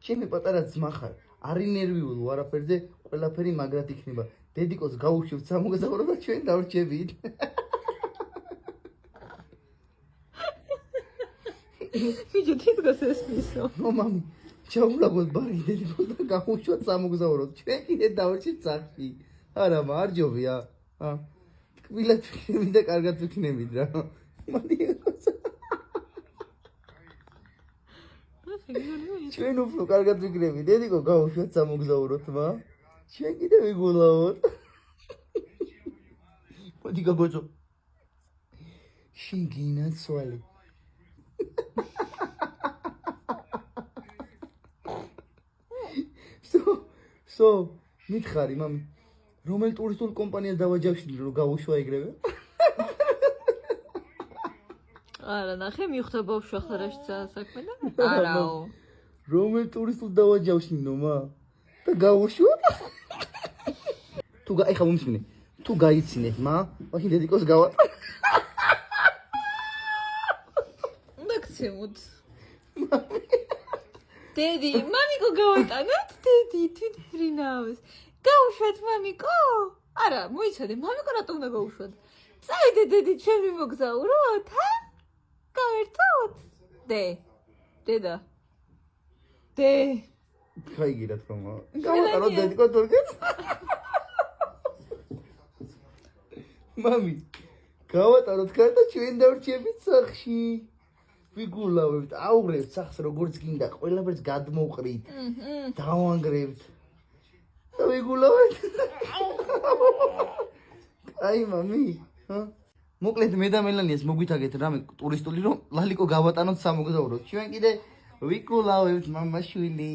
ჩემი პატარა ძმა ხარ, არ ინერვიულო არაფერზე, ყველაფერი მაგრად იქნება. დედიკოს გაუშვებთ სამოგზაურო და ჩვენ დავრჩებით. ბიჭო თითქოს ეს მისო. ნო მამი, ჩაულაგოთ ბარი დედიკოს და გაუშვათ სამოგზაუროდ. ჩვენ კიდე დავრჩით სახში. არა, მარჯობია. კბილად ვიქნები და კარგად ვიქნებით რა. ჩვენ უფრო კარგად ვიქნები. დედიკო გაუშვათ სამოგზაუროდ, მა. ჩვენ კიდე ვიგულავოთ. მოდი გაგოწო. შენ გინაცვალე. So, მითხარი, მამი. რომელ ტურისტულ კომპანიას დავაჯავშნი რომ გაუშვა ეგრევე? არა, ნახე მივხვდა ბავშვი ახლა რაში საქმე და არაო. რომელ ტურისტულ დავაჯავშნინო, მა? და გაუშვა? თუ ეხა მომისმინე. თუ გაიცინე, მა, მაშინ დედიკოს გავა. მაქცემოთ. დედი, მამიკო გავატანოთ, დედი, თვითფრინავს. გაუშვათ მამიკო? არა, მოიცადე, მამიკო რატომ უნდა გაუშვათ? წავიდე დედი, ჩვენ ვიმოგზაუროთ, ჰა? გავერთოთ? დედა. გაიგირათ რომ გავატანოთ დედიკო თურქეთს. მამი, გავატანოთ ხარ და ჩვენ დავრჩებით სახში. ვიგულავებთ, აუღრებთ სახს როგორც გინდა, ყველაფერს გადმოვყრით. დავანგრევთ. და ვიგულავებთ. აი მამი, მოკლედ მე და მელანიას მოგვითაგეთ რამე ტურისტული რომ ლალიკო გავატანოთ სამოგზაუროდ. ჩვენ კიდე ვიგულავებთ მამაშვილი.